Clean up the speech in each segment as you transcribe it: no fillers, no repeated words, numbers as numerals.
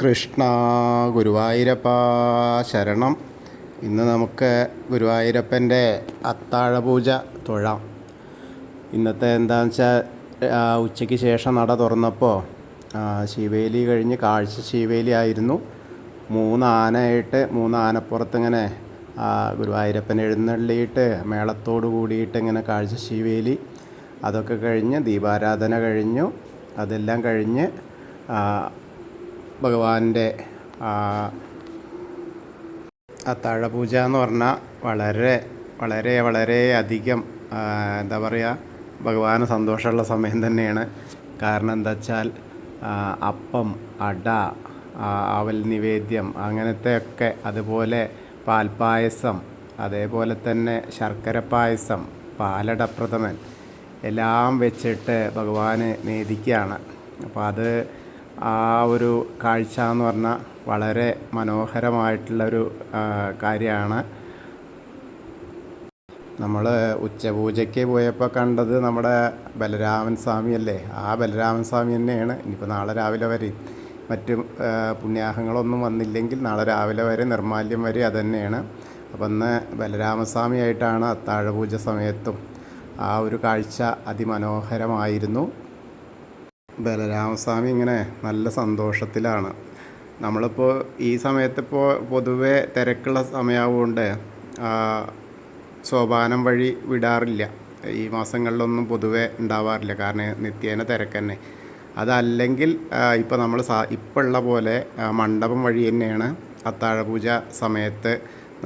കൃഷ്ണ ഗുരുവായൂരപ്പ ശരണം. ഇന്ന് നമുക്ക് ഗുരുവായൂരപ്പൻ്റെ അത്താഴപൂജ തൊഴാം. ഇന്നത്തെ എന്താണെന്ന് വെച്ചാൽ ഉച്ചയ്ക്ക് ശേഷം നട തുറന്നപ്പോൾ ശീവേലി കഴിഞ്ഞ് കാഴ്ച ശീവേലി ആയിരുന്നു. മൂന്ന് ആനപ്പുറത്തിങ്ങനെ ഗുരുവായൂരപ്പൻ എഴുന്നള്ളിയിട്ട് മേളത്തോട് കൂടിയിട്ട് ഇങ്ങനെ കാഴ്ച ശീവേലി അതൊക്കെ കഴിഞ്ഞ് ദീപാരാധന കഴിഞ്ഞു. അതെല്ലാം കഴിഞ്ഞ് ഭഗവാന്റെ അത്താഴപൂജ എന്ന് പറഞ്ഞാൽ വളരെ അധികം എന്താ പറയുക, ഭഗവാന് സന്തോഷമുള്ള സമയം തന്നെയാണ്. കാരണം എന്താ വെച്ചാൽ അപ്പം, അട, അവൽ നിവേദ്യം അങ്ങനത്തെ ഒക്കെ, അതുപോലെ പാൽപ്പായസം, അതേപോലെ തന്നെ ശർക്കര പായസം, പാലടപ്രഥമൻ എല്ലാം വെച്ചിട്ട് ഭഗവാന് നേദിക്കുകയാണ്. അപ്പോൾ അത് ആ ഒരു കാഴ്ച എന്ന് പറഞ്ഞാൽ വളരെ മനോഹരമായിട്ടുള്ളൊരു കാര്യമാണ്. നമ്മൾ ഉച്ചപൂജയ്ക്ക് പോയപ്പോൾ കണ്ടത് നമ്മുടെ ബലരാമൻ സ്വാമിയല്ലേ. ആ ബലരാമൻ സ്വാമി തന്നെയാണ്. ഇനിയിപ്പോൾ നാളെ രാവിലെ വരെ മറ്റ് പുണ്യാഹങ്ങളൊന്നും വന്നില്ലെങ്കിൽ നാളെ രാവിലെ വരെ നിർമാല്യം വരെ അത് തന്നെയാണ്. അപ്പം ഇന്ന് ബലരാമസ്വാമിയായിട്ടാണ് അത്താഴപൂജ സമയത്തും ആ ഒരു കാഴ്ച അതിമനോഹരമായിരുന്നു. ബലരാമസ്വാമി ഇങ്ങനെ നല്ല സന്തോഷത്തിലാണ്. നമ്മളിപ്പോൾ ഈ സമയത്തിപ്പോൾ പൊതുവെ തിരക്കുള്ള സമയമാവുകൊണ്ട് സോപാനം വഴി വിടാറില്ല. ഈ മാസങ്ങളിലൊന്നും പൊതുവെ ഉണ്ടാവാറില്ല, കാരണം നിത്യേന തിരക്ക് തന്നെ. അതല്ലെങ്കിൽ ഇപ്പോൾ നമ്മൾ ഇപ്പോൾ ഉള്ള പോലെ മണ്ഡപം വഴി തന്നെയാണ് അത്താഴപൂജ സമയത്ത്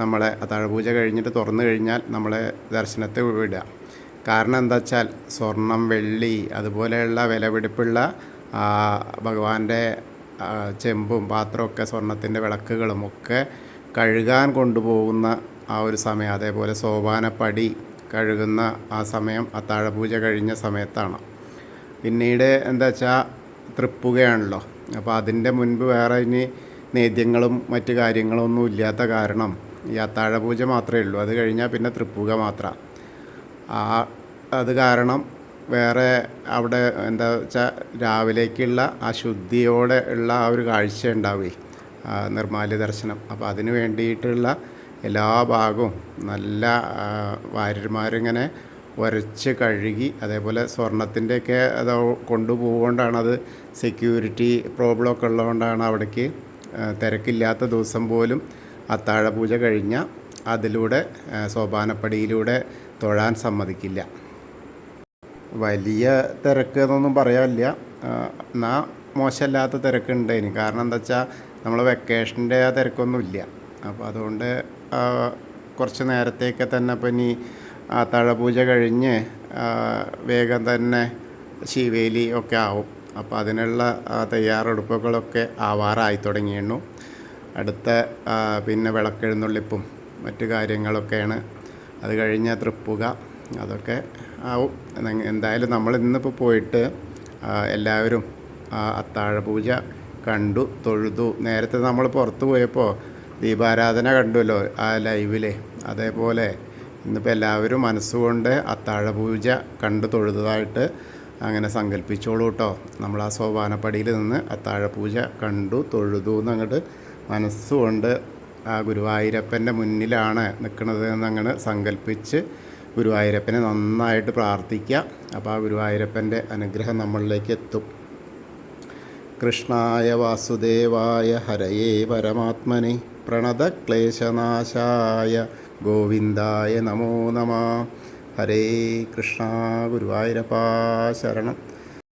നമ്മളെ അത്താഴപൂജ കഴിഞ്ഞിട്ട് തുറന്നു കഴിഞ്ഞാൽ നമ്മളെ ദർശനത്തെ വിടുക. കാരണം എന്താ വെച്ചാൽ സ്വർണം, വെള്ളി, അതുപോലെയുള്ള വിലപിടിപ്പുള്ള ഭഗവാന്റെ ചെമ്പും പാത്രമൊക്കെ, സ്വർണത്തിൻ്റെ വിളക്കുകളും ഒക്കെ കഴുകാൻ കൊണ്ടുപോകുന്ന ആ ഒരു സമയം, അതേപോലെ സോപാനപ്പടി കഴുകുന്ന ആ സമയം അത്താഴപൂജ കഴിഞ്ഞ സമയത്താണ്. പിന്നീട് എന്താ വെച്ചാൽ തൃപ്പുകയാണല്ലോ. അപ്പോൾ അതിൻ്റെ മുൻപ് വേറെ ഇനി നേദ്യങ്ങളും മറ്റു കാര്യങ്ങളൊന്നും ഇല്ലാത്ത കാരണം ഈ അത്താഴപൂജ മാത്രമേ ഉള്ളൂ. അത് കഴിഞ്ഞാൽ പിന്നെ തൃപ്പുക മാത്രമാണ്. അത് കാരണം വേറെ അവിടെ എന്താ വെച്ചാൽ രാവിലേക്കുള്ള ആ ശുദ്ധിയോടെ ഉള്ള ആ ഒരു കാഴ്ച ഉണ്ടാവുകയെ, നിർമ്മാല്യ ദർശനം. അപ്പോൾ അതിന് വേണ്ടിയിട്ടുള്ള എല്ലാ ഭാഗവും നല്ല വാര്യന്മാരിങ്ങനെ ഉരച്ച് കഴുകി, അതേപോലെ സ്വർണത്തിൻ്റെയൊക്കെ അത് കൊണ്ടുപോകൊണ്ടാണ്, അത് സെക്യൂരിറ്റി പ്രോബ്ലമൊക്കെ ഉള്ളതുകൊണ്ടാണ് അവിടേക്ക് തിരക്കില്ലാത്ത ദിവസം പോലും അത്താഴപൂജ കഴിഞ്ഞാൽ അതിലൂടെ സോപാനപ്പടിയിലൂടെ തൊഴാൻ സമ്മതിക്കില്ല. വലിയ തിരക്ക് എന്നൊന്നും പറയാനില്ല, എന്നാൽ മോശമല്ലാത്ത തിരക്കുണ്ടായിന്. കാരണം എന്താ വെച്ചാൽ നമ്മൾ വെക്കേഷൻ്റെ ആ തിരക്കൊന്നുമില്ല. അപ്പോൾ അതുകൊണ്ട് കുറച്ച് നേരത്തേക്ക് തന്നെ ഇപ്പോൾ ഇനി അത്താഴപൂജ കഴിഞ്ഞ് വേഗം തന്നെ ശീവേലി ഒക്കെ ആവും. അപ്പോൾ അതിനുള്ള തയ്യാറെടുപ്പുകളൊക്കെ ആവാറായി തുടങ്ങിയിരുന്നു. അടുത്ത പിന്നെ വിളക്കെഴുന്നള്ളിപ്പും മറ്റു കാര്യങ്ങളൊക്കെയാണ്. അത് കഴിഞ്ഞ് തൃപ്പുക അതൊക്കെ ആവും. എന്തായാലും നമ്മൾ ഇന്നിപ്പോൾ പോയിട്ട് എല്ലാവരും അത്താഴപൂജ കണ്ടു, തൊഴുതു. നേരത്തെ നമ്മൾ പുറത്ത് പോയപ്പോൾ ദീപാരാധന കണ്ടുവല്ലോ ആ ലൈവിൽ. അതേപോലെ ഇന്നിപ്പോൾ എല്ലാവരും മനസ്സുകൊണ്ട് അത്താഴപൂജ കണ്ടു തൊഴുതായിട്ട് അങ്ങനെ സങ്കല്പിച്ചോളൂ കേട്ടോ. നമ്മൾ ആ സോപാനപ്പടിയിൽ നിന്ന് അത്താഴപൂജ കണ്ടു തൊഴുതു എന്നങ്ങോട്ട് മനസ്സുകൊണ്ട് ആ ഗുരുവായൂരപ്പൻ്റെ മുന്നിലാണ് നിൽക്കുന്നത് എന്നങ്ങനെ സങ്കല്പിച്ച് ഗുരുവായൂരപ്പനെ നന്നായിട്ട് പ്രാർത്ഥിക്കുക. അപ്പോൾ ആ ഗുരുവായൂരപ്പൻ്റെ അനുഗ്രഹം നമ്മളിലേക്ക് എത്തും. കൃഷ്ണായ വാസുദേവായ ഹരയേ പരമാത്മനെ പ്രണതക്ലേശനാശായ ഗോവിന്ദായ നമോ നമഃ. ഹരേ കൃഷ്ണ. ഗുരുവായൂരപ്പ ശരണം.